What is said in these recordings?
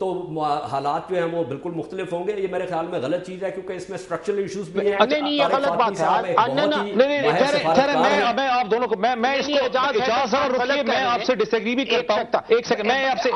تو حالات جو ہیں وہ بالکل مختلف ہوں گے. یہ میرے خیال میں غلط چیز ہے کیونکہ اس میں اسٹرکچرل ایشوز بھی ہیں. نہیں یہ غلط بات ہے. میں آپ دونوں کو میں اس کو اجازت رکھیے میں آپ سے ڈس ایگری بھی کرتا ہوں. ایک سیکنڈ میں آپ سے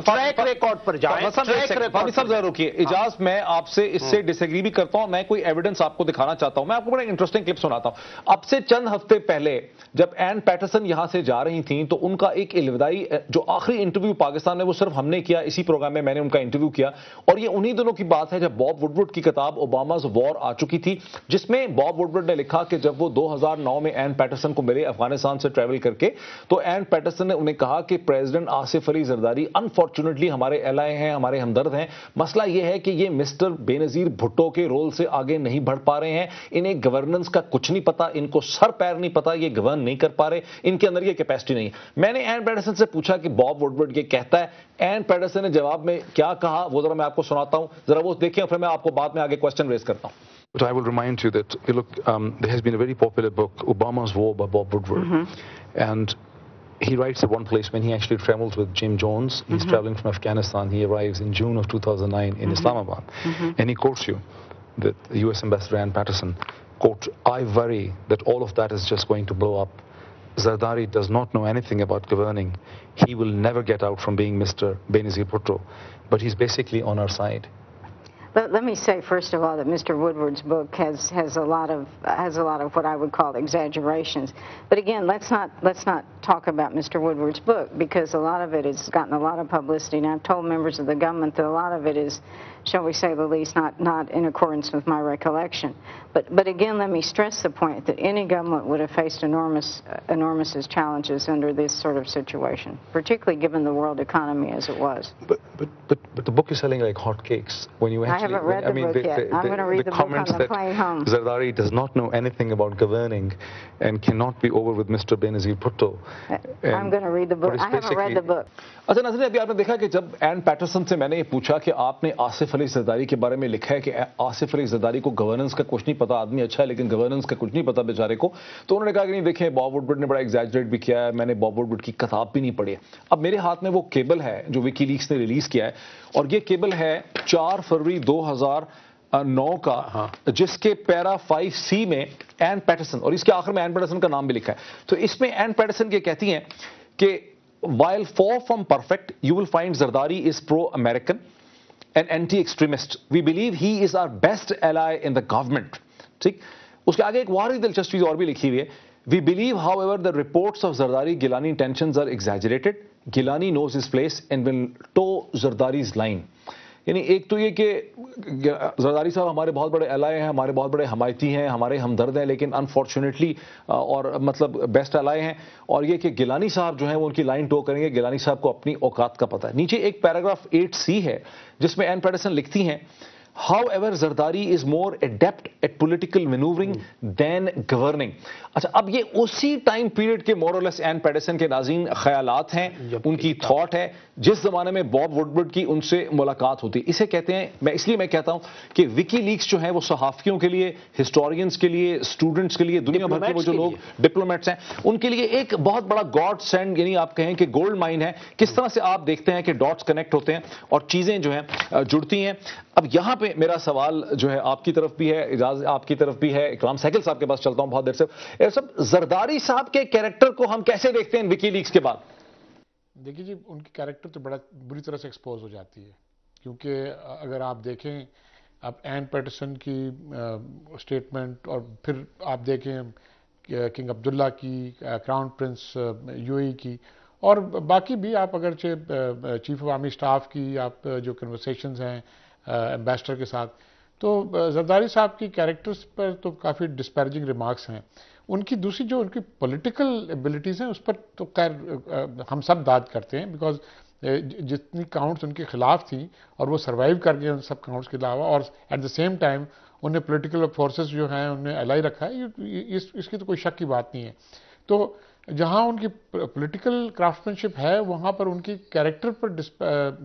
ٹریک ریکارڈ پر جائیں. صاحب ذرا رکیے. اجازت میں آپ سے اس سے ڈس ایگری بھی کرتا ہوں. میں کوئی ایویڈنس آپ کو دکھانا چاہتا ہوں. میں آپ کو بڑا انٹرسٹنگ کلپ سناتا ہوں. اب سے چند ہفتے پہلے جب این پیٹرسن یہاں سے جا رہی تھیں تو ان کا ایک الوداعی جو آخری انٹرویو پاکستان میں وہ صرف ہم نے کیا, اسی پروگرام میں نے ان کا انٹرویو کیا, اور یہ انہی دنوں کی بات ہے جب باب وڈورڈ کی کتاب اوباماز وار آ چکی تھی, جس میں باب وڈورڈ نے لکھا کہ جب وہ 2009 میں این پیٹرسن کو ملے افغانستان سے ٹریول کر کے, تو این پیٹرسن نے انہیں کہا کہ پریزیڈنٹ آصف علی زرداری انفارچونیٹلی ہمارے ایلائے ہیں, ہمارے ہمدرد ہیں, مسئلہ یہ ہے کہ یہ مسٹر بے نظیر بھٹو کے رول سے آگے نہیں بڑھ پا رہے ہیں, انہیں گورننس کا کچھ نہیں پتا, ان کو سر پیر نہیں پتا, یہ گورن نہیں کر پا رہے, ان کے اندر یہ کیپیسٹی نہیں ہے. میں نے این پیٹرسن سے پوچھا کہ باب وڈورڈ یہ کہتا ہے. این پیٹرسن نے جواب میں کیا کہا وہ ذرا میں آپ کو سناتا ہوں, ذرا وہ دیکھیں, پھر میں آپ کو بعد میں آگے کوسچن ریز کرتا ہوں. But I will remind you that, look, there has been a very popular book, Obama's War by Bob Woodward. And he writes at one place when he actually travels with Jim Jones. He's traveling from Afghanistan. He arrives in June of 2009 in Islamabad. And he quotes you, that the US Ambassador Ann Patterson, quote, "I worry that all of that is just going to blow up. Zardari does not know anything about governing. He will never get out from being Mr. Benazir Bhutto. But he's basically on our side." Let me say first of all that Mr. Woodward's book has a lot of what I would call exaggerations. But again, let's not talk about Mr. Woodward's book, because a lot of it has gotten a lot of publicity, and I've told members of the government that a lot of it is, shall we say the least, not in accordance with my recollection. But again, let me stress the point that any government would have faced enormous challenges under this sort of situation, particularly given the world economy as it was. But the book is selling like hotcakes. When you actually, I haven't read the book yet. I'm going to read the book on the plane home. Zardari does not know anything about governing and cannot be over with Mr. Benazir Bhutto. I'm going to read the book. I haven't read the book. اچھا ناظرین, ابھی آپ نے دیکھا کہ جب N Pietersen سے میں نے یہ پوچھا کہ آپ نے آصف علی زرداری کے بارے میں لکھا ہے کہ آصف علی زرداری کو گورننس کا کچھ نہیں پتا, آدمی اچھا ہے لیکن گورننس کا کچھ نہیں پتا بیچارے کو, تو انہوں نے کہا کہ نہیں دیکھیں باب وڈورڈ نے بڑا ایگزیجریٹ بھی کیا ہے, میں نے باب وڈورڈ کی کتاب بھی نہیں پڑھی ہے. اب میرے ہاتھ میں وہ کیبل ہے جو وکی لیکس نے ریلیز کیا ہے, اور یہ کیبل ہے 4 فروری 2009 کا, جس کے پیرا 5C میں این پیٹرسن, اور اس کے آخر میں این پیٹرسن کا نام بھی لکھا ہے. تو اس میں این پیٹرسن یہ کہتی ہیں کہ while far from perfect, you will find Zardari is pro-American and anti-extremist. We believe he is our best ally in the government. ٹھیک, اس کے آگے ایک واقعی دلچسپ چیز اور بھی لکھی ہوئی ہے. We believe, however, the reports of Zardari-Gilani tensions are exaggerated. Gilani knows his place and will toe Zardari's line. یعنی ایک تو یہ کہ زرداری صاحب ہمارے بہت بڑے الائے ہیں, ہمارے بہت بڑے حمایتی ہیں, ہمارے ہمدرد ہیں, لیکن انفارچونیٹلی اور مطلب بیسٹ الائے ہیں, اور یہ کہ گیلانی صاحب جو ہیں وہ ان کی لائن ٹو کریں گے, گیلانی صاحب کو اپنی اوقات کا پتہ ہے. نیچے ایک پیراگراف 8C ہے جس میں این پیٹرسن لکھتی ہیں, However, Zardari is more adept at political maneuvering than governing. اچھا, اب یہ اسی ٹائم پیریڈ کے مور اور لیس این پیٹرسن کے ناظرین خیالات ہیں, ان کی تھاٹ ہے, جس زمانے میں باب وڈورڈ کی ان سے ملاقات ہوتی. اسے کہتے ہیں, اس لیے میں کہتا ہوں کہ وکی لیکس جو ہیں وہ صحافیوں کے لیے, ہسٹورینز کے لیے, اسٹوڈنٹس کے لیے, دنیا بھر کے وہ جو لوگ ڈپلومیٹس ہیں ان کے لیے ایک بہت بڑا گاڈ سینڈ, یعنی آپ کہیں کہ گولڈ مائن ہے. کس طرح سے آپ دیکھتے ہیں کہ ڈاٹس کنیکٹ ہوتے ہیں اور چیزیں جو ہیں جڑتی ہیں. اب یہاں پہ میرا سوال جو ہے آپ کی طرف بھی ہے, اجازت آپ کی طرف بھی ہے, اکرام سہگل صاحب کے پاس چلتا ہوں بہت دیر سے. زرداری صاحب کے کیریکٹر کو ہم کیسے دیکھتے ہیں وکی لیکس کے بعد؟ دیکھیے جی, ان کی کیریکٹر تو بڑا بری طرح سے ایکسپوز ہو جاتی ہے, کیونکہ اگر آپ دیکھیں اب این پیٹرسن کی اسٹیٹمنٹ, اور پھر آپ دیکھیں کنگ عبداللہ کی, کراؤن پرنس UAE کی, اور باقی بھی آپ اگرچہ چیف آف آرمی اسٹاف کی آپ جو کنورسیشنز ہیں ایمبیسڈر کے ساتھ, تو زرداری صاحب کی کیریکٹرز پر تو کافی ڈسپیرجنگ ریمارکس ہیں. ان کی دوسری جو ان کی پولیٹیکل ایبلٹیز ہیں اس پر تو خیر ہم سب داد کرتے ہیں, بیکاز جتنی کاؤنٹس ان کے خلاف تھیں اور وہ سروائیو کر گئے ان سب کاؤنٹس کے علاوہ, اور ایٹ دا سیم ٹائم انہیں پولیٹیکل فورسز جو ہیں انہیں الائی رکھا ہے, اس کی تو کوئی شک کی بات نہیں ہے. تو جہاں ان کی پولیٹیکل کرافٹمینشپ ہے وہاں پر ان کی character per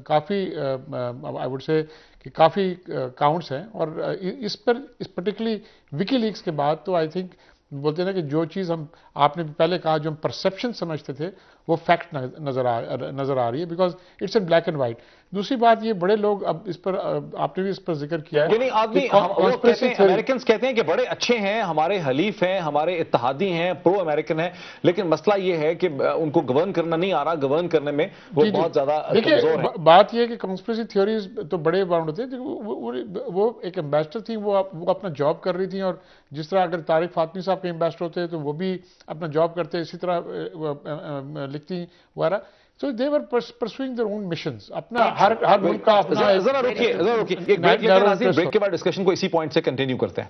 coffee I would say کہ کافی کاؤنٹس ہیں, اور اس پر پرٹیکولرلی وکی لیکس کے بعد تو آئی تھنک بولتے ہیں نا کہ جو چیز آپ نے پہلے کہا جو ہم پرسیپشن سمجھتے تھے وہ فیکٹ نظر آ رہی ہے because it's in black and white. دوسری بات یہ بڑے لوگ اب اس پر آپ نے بھی اس پر ذکر کیا ہے یعنی آدمی وہ کہتے ہیں امریکنز کہتے ہیں کہ بڑے اچھے ہیں, ہمارے حلیف ہیں, ہمارے اتحادی ہیں, پرو امریکن ہیں, لیکن مسئلہ یہ ہے کہ ان کو گورن کرنا نہیں آ رہا, گورن کرنے میں وہ بہت زیادہ کمزور ہیں. بات یہ ہے کہ کنسپریسی تھیوریز تو بڑے باؤنڈ ہوتے ہیں. وہ ایک ایمبیسڈر تھیں, وہ اپنا جاب کر رہی تھیں, اور جس طرح اگر طارق فاطمی صاحب کے ایمبیسڈر ہوتے ہیں تو وہ بھی اپنا جاب کرتے, اسی طرح لکھتی وغیرہ. So they were pursuing their own missions. اپنا ہر ملک کا اپنا ذرا رکیے ایک بریک کے بعد ڈسکشن کو اسی پوائنٹ سے کنٹینیو کرتے ہیں.